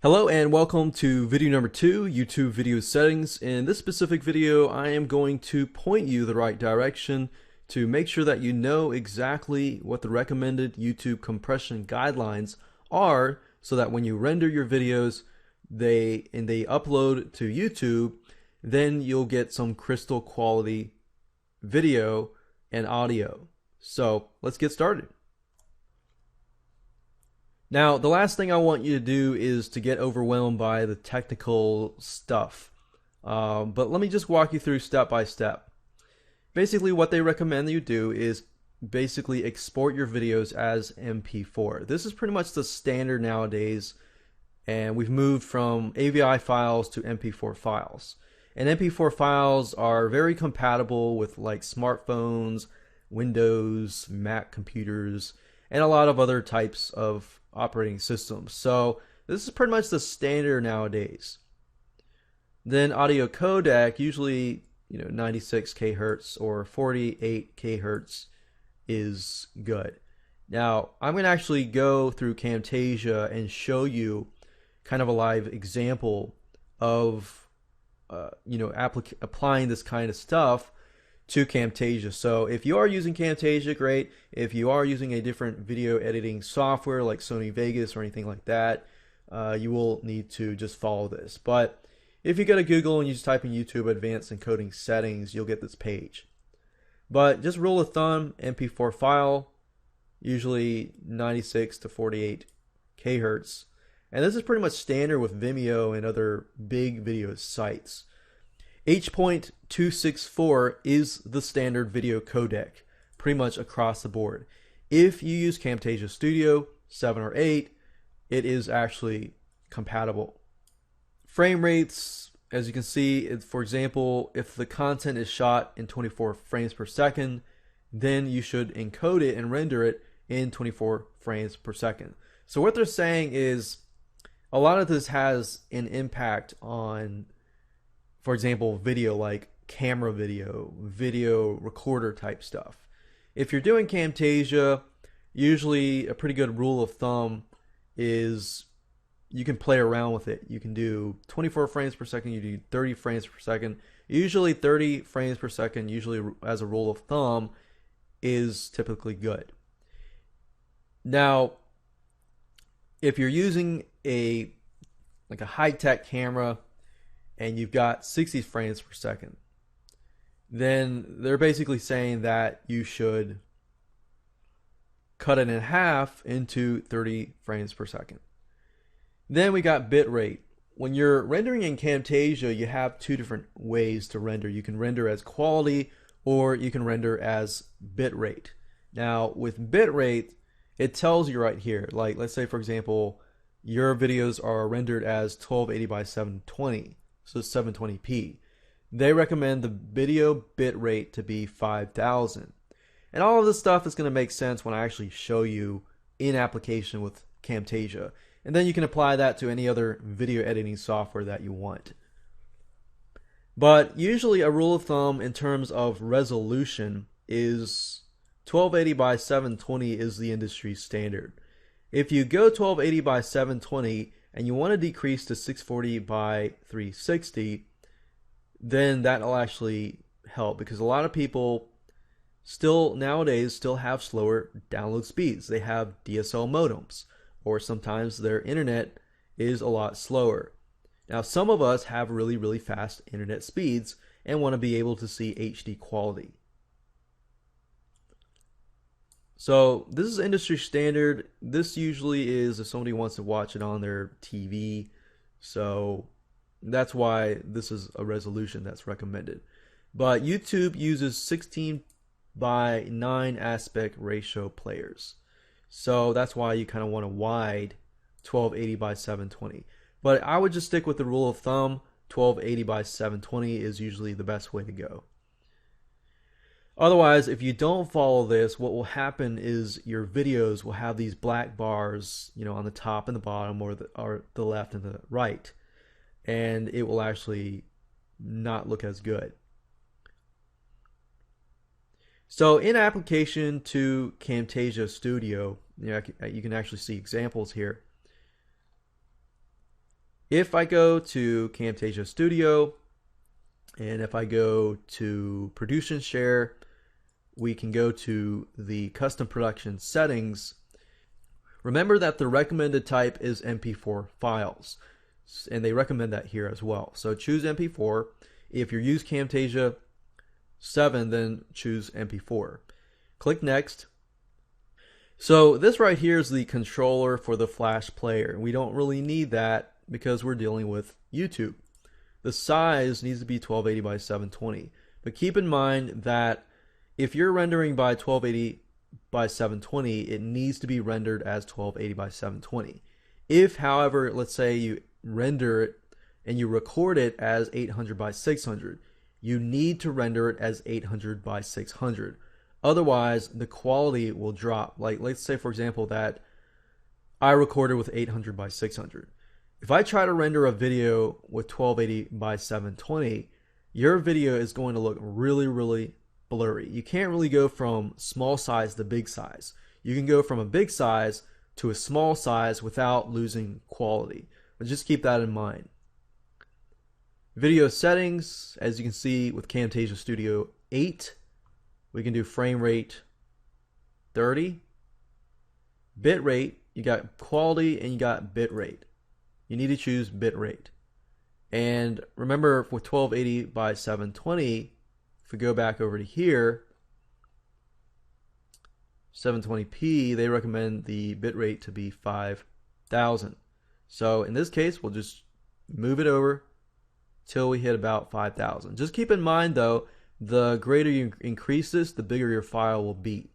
Hello and welcome to video number 2, YouTube video settings. In this specific video, I am going to point you the right direction to make sure that you know exactly what the recommended YouTube compression guidelines are so that when you render your videos they upload to YouTube, then you'll get some crystal quality video and audio. So let's get started. Now, the last thing I want you to do is to get overwhelmed by the technical stuff. But let me just walk you through step by step. Basically, what they recommend that you do is basically export your videos as MP4. This is pretty much the standard nowadays, and we've moved from AVI files to MP4 files. And MP4 files are very compatible with like smartphones, Windows, Mac computers, and a lot of other types of operating systems. So this is pretty much the standard nowadays. Then audio codec, usually 96 kHz or 48 kHz is good. Now I'm going to actually go through Camtasia and show you kind of a live example of applying this kind of stuff to Camtasia. So if you are using Camtasia, great. If you are using a different video editing software like Sony Vegas or anything like that, you will need to just follow this. But if you go to Google and you just type in YouTube Advanced Encoding Settings, you'll get this page. But just rule of thumb, MP4 file, usually 96 to 48 kHz. And this is pretty much standard with Vimeo and other big video sites. H.264 is the standard video codec pretty much across the board. If you use Camtasia Studio 7 or 8, it is actually compatible. Frame rates, as you can see, for example, if the content is shot in 24 frames per second, then you should encode it and render it in 24 frames per second. So what they're saying is a lot of this has an impact on, for example, video like camera video recorder type stuff. If you're doing Camtasia, usually a pretty good rule of thumb is you can play around with it. You can do 24 frames per second, you do 30 frames per second. Usually 30 frames per second, usually as a rule of thumb, is typically good. Now, if you're using a high-tech camera and you've got 60 frames per second, then they're basically saying that you should cut it in half into 30 frames per second. Then we got bit rate. When you're rendering in Camtasia, you have two different ways to render. You can render as quality or you can render as bit rate. Now with bit rate, it tells you right here, like let's say for example, your videos are rendered as 1280 by 720. So 720p. They recommend the video bit rate to be 5000. And all of this stuff is going to make sense when I actually show you in application with Camtasia. And then you can apply that to any other video editing software that you want. But usually a rule of thumb in terms of resolution is 1280 by 720 is the industry standard. If you go 1280 by 720 and you want to decrease to 640 by 360, then that'll actually help, because a lot of people nowadays still have slower download speeds. They have DSL modems, or sometimes their internet is a lot slower. Now some of us have really fast internet speeds and want to be able to see HD quality. So this is industry standard. This usually is if somebody wants to watch it on their TV. So that's why this is a resolution that's recommended. But YouTube uses 16 by 9 aspect ratio players. So that's why you kind of want a wide 1280 by 720. But I would just stick with the rule of thumb. 1280 by 720 is usually the best way to go. Otherwise, if you don't follow this, what will happen is your videos will have these black bars, on the top and the bottom, or the left and the right, and it will actually not look as good. So in application to Camtasia Studio, you can actually see examples here. If I go to Camtasia Studio, and if I go to Produce and Share, we can go to the Custom Production Settings. Remember that the recommended type is MP4 files, and they recommend that here as well. So choose MP4. If you use Camtasia 7, then choose MP4. Click Next. So this right here is the controller for the Flash player. We don't really need that because we're dealing with YouTube. The size needs to be 1280 by 720. But keep in mind that if you're rendering by 1280 by 720, it needs to be rendered as 1280 by 720. If, however, let's say you render it and you record it as 800 by 600, you need to render it as 800 by 600. Otherwise, the quality will drop. Like, let's say, for example, that I recorded with 800 by 600. If I try to render a video with 1280 by 720, your video is going to look really, really blurry. You can't really go from small size to big size. You can go from a big size to a small size without losing quality. But just keep that in mind. Video settings, as you can see with Camtasia Studio 8, we can do frame rate 30. Bit rate, you got quality and you got bit rate. You need to choose bit rate. And remember, with 1280 by 720, if we go back over to here, 720p, they recommend the bit rate to be 5,000. So in this case, we'll just move it over till we hit about 5,000. Just keep in mind though, the greater you increase this, the bigger your file will be.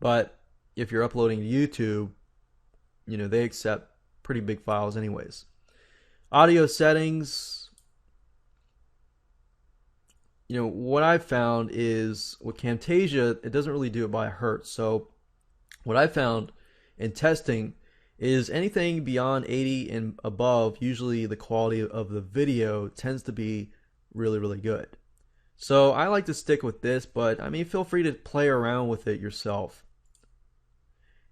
But if you're uploading to YouTube, you know, they accept pretty big files anyways. Audio settings, you know, what I've found is with Camtasia, it doesn't really do it by hertz. So what I found in testing is anything beyond 80 and above, usually the quality of the video tends to be really, really good. So I like to stick with this, but I mean, feel free to play around with it yourself.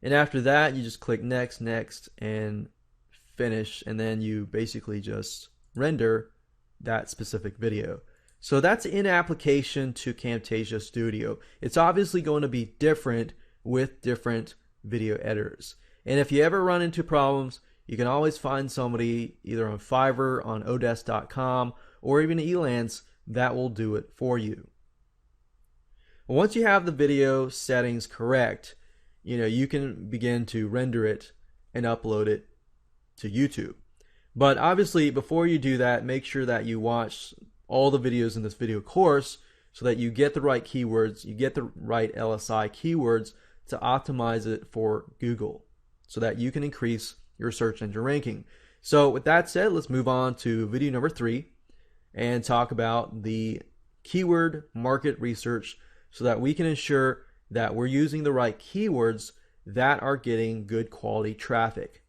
And after that, you just click next, next, and finish, and then you basically just render that specific video. So that's in application to Camtasia Studio. It's obviously going to be different with different video editors. And if you ever run into problems, you can always find somebody either on Fiverr, on Odesk.com, or even Elance that will do it for you. Once you have the video settings correct, you know, you can begin to render it and upload it to YouTube. But obviously, before you do that, make sure that you watch all the videos in this video course so that you get the right keywords, you get the right LSI keywords to optimize it for Google so that you can increase your search engine ranking. So with that said, let's move on to video number 3 and talk about the keyword market research so that we can ensure that we're using the right keywords that are getting good quality traffic.